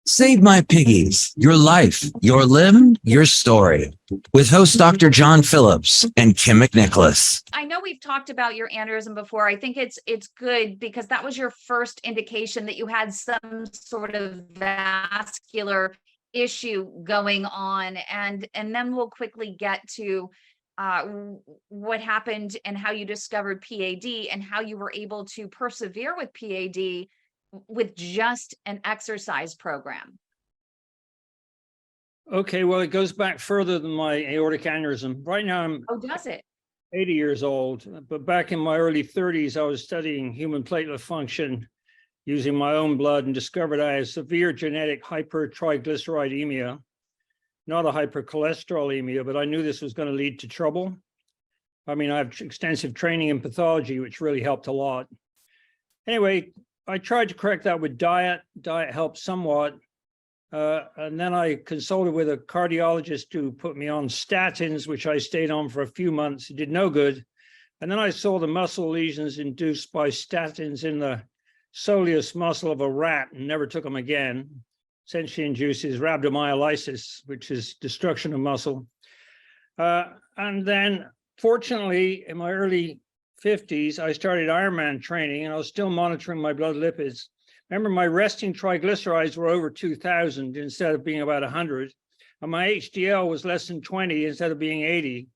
Save My Piggies, Your Life, Your Limb, Your Story, with host Dr. John Phillips and Kim McNicholas. I know we've talked about your aneurysm before. I think it's good because that was your first indication that you had some sort of vascular issue going on. And then we'll quickly get to what happened and how you discovered P.A.D. and how you were able to persevere with P.A.D. with just an exercise program. Okay, well, it goes back further than my aortic aneurysm. Right now, I'm Does it? 80 years old, but back in my early 30s, I was studying human platelet function using my own blood and discovered I had severe genetic hypertriglyceridemia, not a hypercholesterolemia, but I knew this was going to lead to trouble. I mean, I have extensive training in pathology, which really helped a lot. Anyway, I tried to correct that with diet. Diet helped somewhat. And then I consulted with a cardiologist who put me on statins, which I stayed on for a few months. It did no good. And then I saw the muscle lesions induced by statins in the soleus muscle of a rat and never took them again. Essentially induces rhabdomyolysis, which is destruction of muscle. And then, fortunately, in my early 50s, I started Ironman training, and I was still monitoring my blood lipids. Remember, my resting triglycerides were over 2,000 instead of being about 100. And my HDL was less than 20 instead of being 80.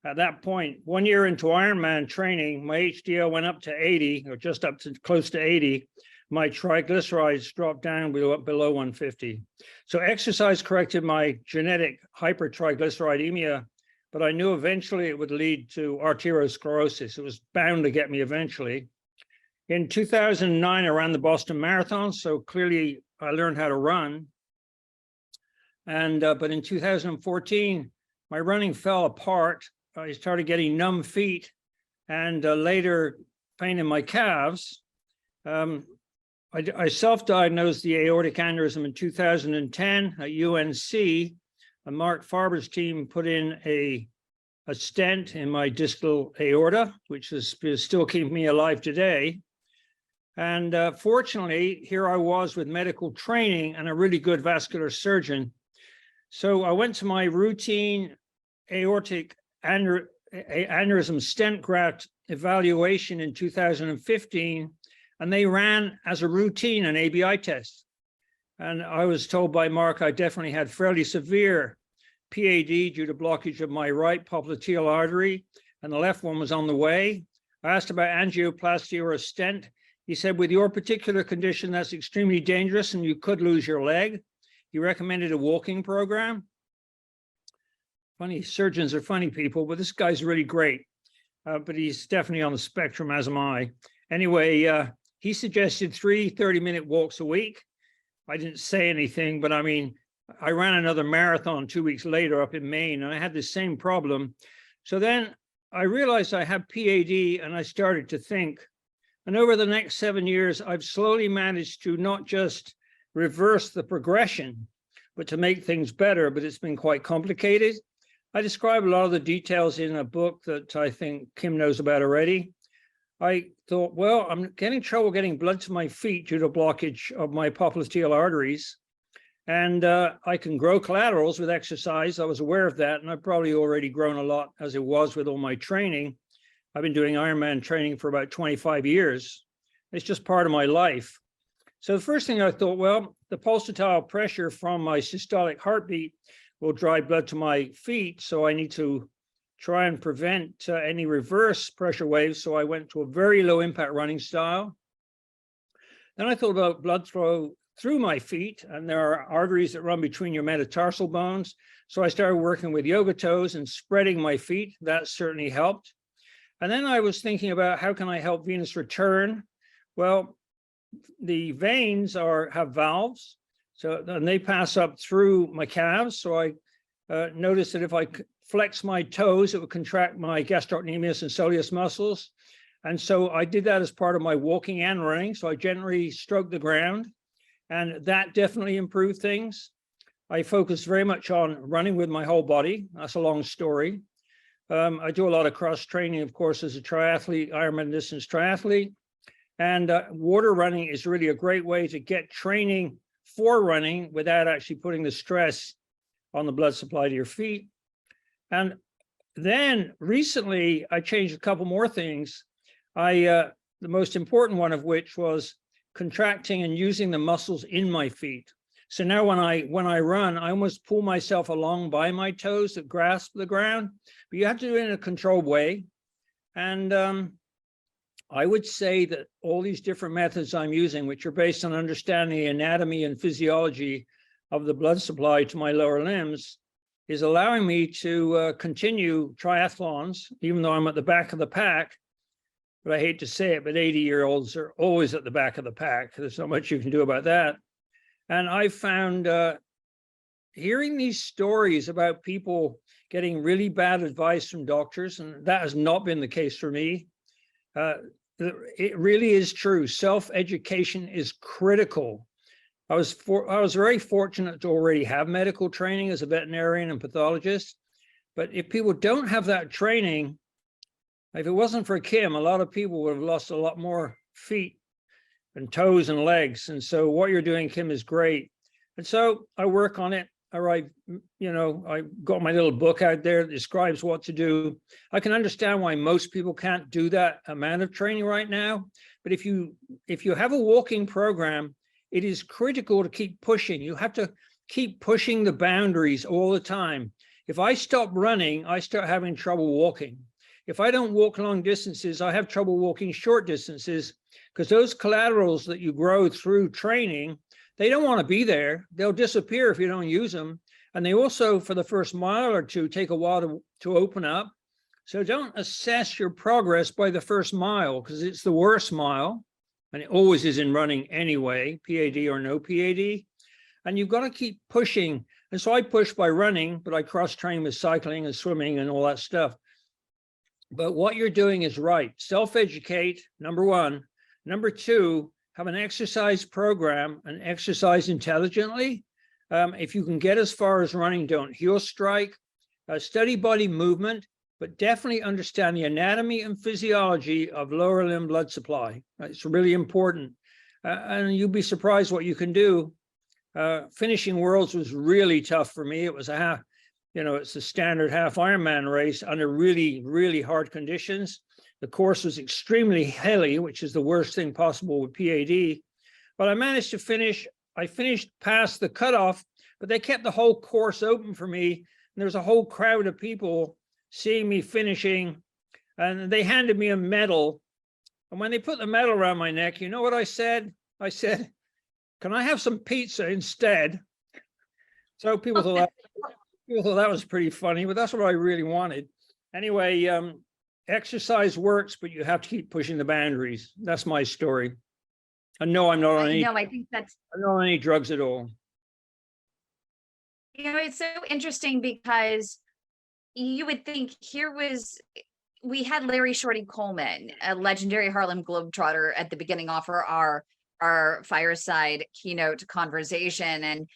At that point, 1 year into Ironman training, my HDL went up to 80, or just up to close to 80. My triglycerides dropped down below 150. So exercise corrected my genetic hypertriglyceridemia, but I knew eventually it would lead to arteriosclerosis. It was bound to get me eventually. In 2009, I ran the Boston Marathon, so clearly I learned how to run. And but in 2014, my running fell apart. I started getting numb feet and later pain in my calves. I self-diagnosed the aortic aneurysm in 2010 at UNC. And Mark Farber's team put in a stent in my distal aorta, which is still keeping me alive today. And fortunately, here I was with medical training and a really good vascular surgeon. So I went to my routine aortic aneurysm stent graft evaluation in 2015, and they ran as a routine an ABI test. And I was told by Mark I definitely had fairly severe P.A.D. due to blockage of my right popliteal artery, and the left one was on the way. I asked about angioplasty or a stent. He said, with your particular condition, that's extremely dangerous and you could lose your leg. He recommended a walking program. Funny, surgeons are funny people, but this guy's really great. But he's definitely on the spectrum, as am I. Anyway, he suggested 3 30-minute walks a week. I didn't say anything, but I mean, I ran another marathon 2 weeks later up in Maine, and I had the same problem. So then I realized I had P.A.D. and I started to think. And over the next 7 years, I've slowly managed to not just reverse the progression, but to make things better, but it's been quite complicated. I describe a lot of the details in a book that I think Kim knows about already. I thought, well, I'm getting trouble getting blood to my feet due to blockage of my popliteal arteries. And I can grow collaterals with exercise. I was aware of that, and I've probably already grown a lot as it was with all my training. I've been doing Ironman training for about 25 years. It's just part of my life. So the first thing I thought, well, the pulsatile pressure from my systolic heartbeat will drive blood to my feet. So I need to try and prevent any reverse pressure waves. So I went to a very low impact running style. Then I thought about blood flow through my feet, and there are arteries that run between your metatarsal bones. So I started working with yoga toes and spreading my feet. That certainly helped. And then I was thinking about how can I help venous return? Well, the veins have valves, and they pass up through my calves. So I noticed that if I flex my toes, it would contract my gastrocnemius and soleus muscles. And so I did that as part of my walking and running. So I gently stroked the ground, and that definitely improved things. I focused very much on running with my whole body. That's a long story. I do a lot of cross training, of course, as a triathlete, Ironman distance triathlete. And water running is really a great way to get training for running without actually putting the stress on the blood supply to your feet. And then recently I changed a couple more things. The most important one of which was contracting and using the muscles in my feet. So now when I run, I almost pull myself along by my toes that grasp the ground, but you have to do it in a controlled way. And I would say that all these different methods I'm using, which are based on understanding the anatomy and physiology of the blood supply to my lower limbs, is allowing me to continue triathlons, even though I'm at the back of the pack. But I hate to say it, but 80-year-olds are always at the back of the pack. There's not much you can do about that. And I found hearing these stories about people getting really bad advice from doctors, and that has not been the case for me. It really is true. Self-education is critical. I was very fortunate to already have medical training as a veterinarian and pathologist. But if people don't have that training, if it wasn't for Kim, a lot of people would have lost a lot more feet and toes and legs. And so what you're doing, Kim, is great. And so I work on it. I got my little book out there that describes what to do. I can understand why most people can't do that amount of training right now. But if you have a walking program, it is critical to keep pushing. You have to keep pushing the boundaries all the time. If I stop running, I start having trouble walking. If I don't walk long distances, I have trouble walking short distances, because those collaterals that you grow through training, they don't want to be there. They'll disappear if you don't use them. And they also, for the first mile or two, take a while to open up. So don't assess your progress by the first mile, because it's the worst mile. And it always is in running anyway, P.A.D. or no P.A.D. And you've got to keep pushing. And so I push by running, but I cross-train with cycling and swimming and all that stuff. But what you're doing is right. Self-educate, number one. Number two, have an exercise program and exercise intelligently. If you can get as far as running, don't heel strike. Study body movement, but definitely understand the anatomy and physiology of lower limb blood supply. It's really important. And you'll be surprised what you can do. Finishing Worlds was really tough for me. It was a half, it's a standard half Ironman race under really, really hard conditions. The course was extremely hilly, which is the worst thing possible with P.A.D. But I managed to finish. I finished past the cutoff, but they kept the whole course open for me. And there's a whole crowd of people seeing me finishing, and they handed me a medal. And when they put the medal around my neck, you know what I said? I said, "Can I have some pizza instead?" So people thought that was pretty funny, but that's what I really wanted. Anyway, exercise works, but you have to keep pushing the boundaries. That's my story. And no, I'm not on any. No, I think that's. I'm not on any drugs at all. It's so interesting because you would think we had Larry Shorty Coleman, a legendary Harlem Globetrotter, at the beginning offer our fireside keynote conversation. And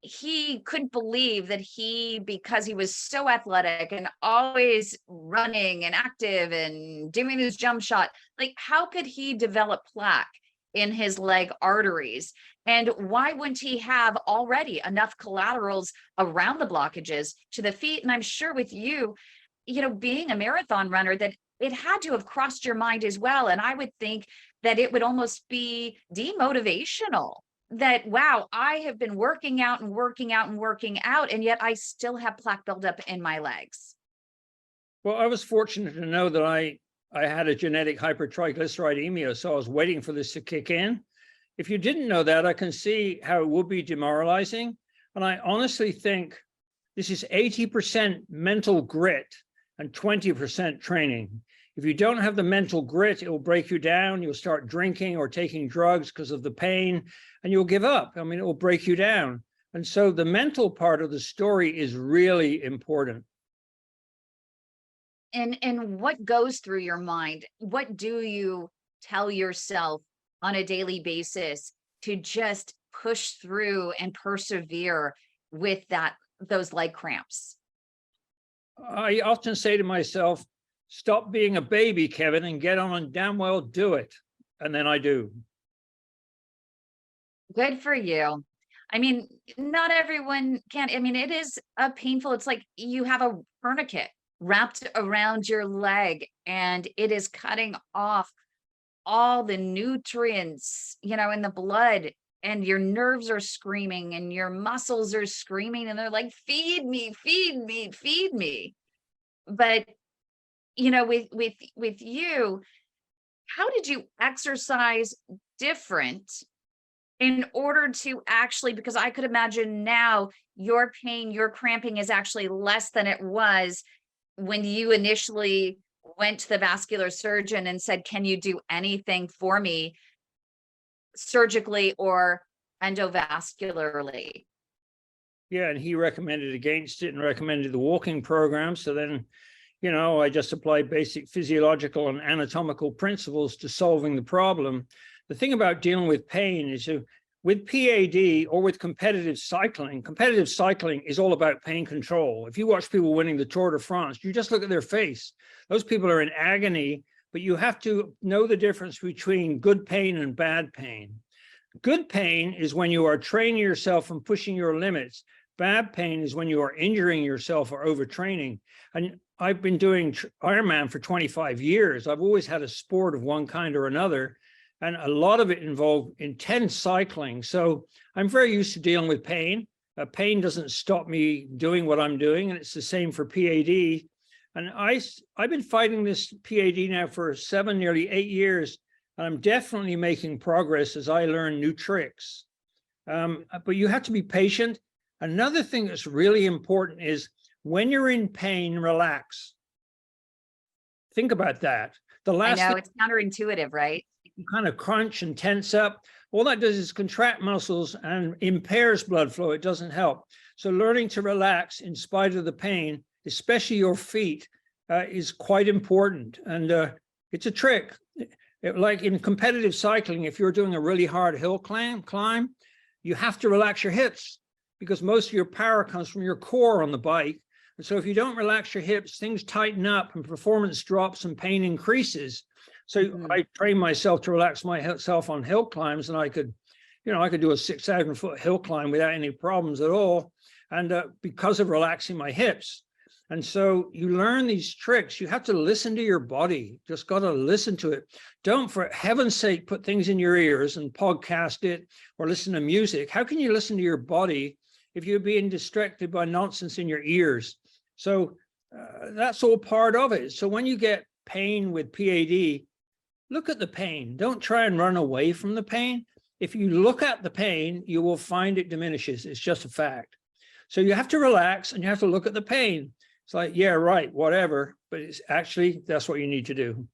he couldn't believe that because he was so athletic and always running and active and doing his jump shot, like how could he develop plaque in his leg arteries? And why wouldn't he have already enough collaterals around the blockages to the feet? And I'm sure with you, being a marathon runner, that it had to have crossed your mind as well. And I would think that it would almost be demotivational that, wow, I have been working out and working out and working out, and yet I still have plaque buildup in my legs. Well, I was fortunate to know that I had a genetic hypertriglyceridemia, so I was waiting for this to kick in. If you didn't know that, I can see how it would be demoralizing. And I honestly think this is 80% mental grit and 20% training. If you don't have the mental grit, it will break you down. You'll start drinking or taking drugs because of the pain, and you'll give up. I mean, it will break you down. And so the mental part of the story is really important. And what goes through your mind? What do you tell yourself on a daily basis to just push through and persevere with those leg cramps? I often say to myself, stop being a baby, Kevin, and get on and damn well do it. And then I do. Good for you. I mean, not everyone can. I mean, it is a painful, it's like you have a tourniquet wrapped around your leg and it is cutting off all the nutrients, in the blood, and your nerves are screaming and your muscles are screaming and they're like, feed me, feed me, feed me. But, with you, how did you exercise different in order to actually, because I could imagine now your pain, your cramping is actually less than it was when you initially went to the vascular surgeon and said, can you do anything for me surgically or endovascularly? Yeah, and he recommended against it and recommended the walking program. So then, I just applied basic physiological and anatomical principles to solving the problem. The thing about dealing with pain is with P.A.D. or with competitive cycling is all about pain control. If you watch people winning the Tour de France, you just look at their face. Those people are in agony, but you have to know the difference between good pain and bad pain. Good pain is when you are training yourself and pushing your limits. Bad pain is when you are injuring yourself or overtraining. And I've been doing Ironman for 25 years. I've always had a sport of one kind or another, and a lot of it involved intense cycling. So I'm very used to dealing with pain. Pain doesn't stop me doing what I'm doing, and it's the same for P.A.D. And I've been fighting this P.A.D. now for nearly 8 years, and I'm definitely making progress as I learn new tricks. But you have to be patient. Another thing that's really important is when you're in pain, relax. Think about that. I know it's counterintuitive, right? You kind of crunch and tense up. All that does is contract muscles and impairs blood flow. It doesn't help. So learning to relax in spite of the pain, especially your feet, is quite important. And it's a trick. Like in competitive cycling, if you're doing a really hard hill climb, you have to relax your hips because most of your power comes from your core on the bike. And so if you don't relax your hips, things tighten up and performance drops and pain increases. So I trained myself to relax myself on hill climbs, and I could do a 6,000-foot hill climb without any problems at all. And because of relaxing my hips. And so you learn these tricks. You have to listen to your body. Just got to listen to it. Don't, for heaven's sake, put things in your ears and podcast it or listen to music. How can you listen to your body if you're being distracted by nonsense in your ears? So that's all part of it. So when you get pain with P.A.D., look at the pain. Don't try and run away from the pain. If you look at the pain, you will find it diminishes. It's just a fact. So you have to relax and you have to look at the pain. It's like, yeah, right, whatever. But it's actually, that's what you need to do.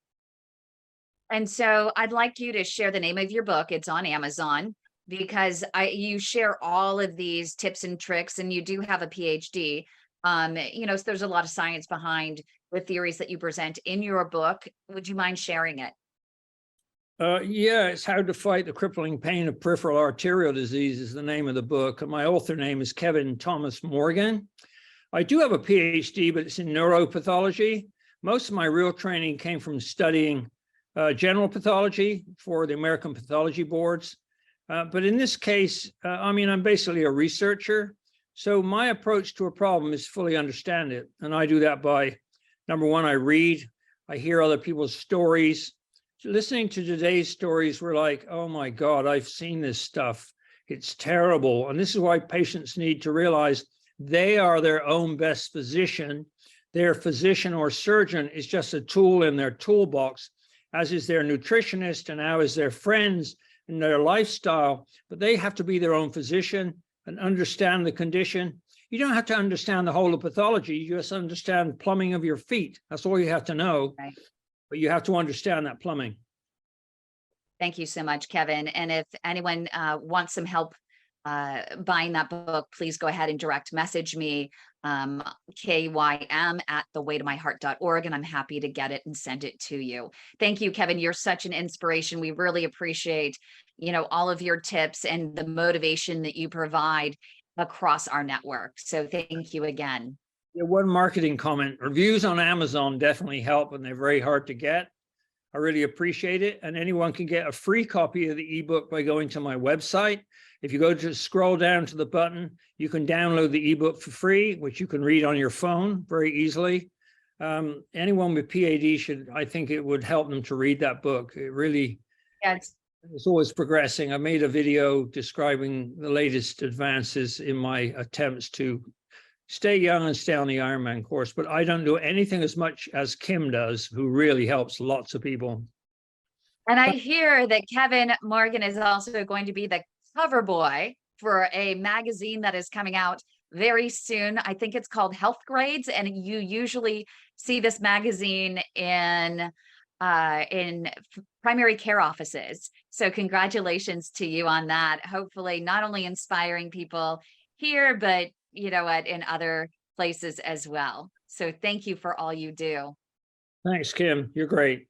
And so I'd like you to share the name of your book. It's on Amazon because you share all of these tips and tricks, and you do have a PhD. So there's a lot of science behind the theories that you present in your book. Would you mind sharing it? Yeah, it's How to Fight the Crippling Pain of Peripheral Arterial Disease is the name of the book. And my author name is Kevin Thomas Morgan. I do have a PhD, but it's in neuropathology. Most of my real training came from studying general pathology for the American Pathology Boards. But in this case, I'm basically a researcher. So my approach to a problem is fully understand it. And I do that by, number one, I read, I hear other people's stories. Listening to today's stories, we're like, oh my God, I've seen this stuff. It's terrible. And this is why patients need to realize they are their own best physician. Their physician or surgeon is just a tool in their toolbox, as is their nutritionist and now is their friends and their lifestyle. But they have to be their own physician and understand the condition. You don't have to understand the whole of pathology. You just understand plumbing of your feet. That's all you have to know. Right. But you have to understand that plumbing. Thank you so much, Kevin. And if anyone wants some help buying that book, please go ahead and direct message me, KYM@thewaytomyheart.org, and I'm happy to get it and send it to you. Thank you, Kevin. You're such an inspiration. We really appreciate, all of your tips and the motivation that you provide across our network. So thank you again. Yeah, one marketing comment. Reviews on Amazon definitely help, and they're very hard to get. I really appreciate it. And anyone can get a free copy of the ebook by going to my website. If you go to scroll down to the button, you can download the ebook for free, which you can read on your phone very easily. Anyone with PAD should, I think it would help them to read that book. It really, Yes. it's always progressing. I made a video describing the latest advances in my attempts to stay young and stay on the Ironman course, but I don't do anything as much as Kim does, who really helps lots of people. And I hear that Kevin Morgan is also going to be the cover boy for a magazine that is coming out very soon. I think it's called Health Grades, and you usually see this magazine in primary care offices. So congratulations to you on that. Hopefully not only inspiring people here, but you know what, in other places as well. So thank you for all you do. Thanks, Kim. You're great.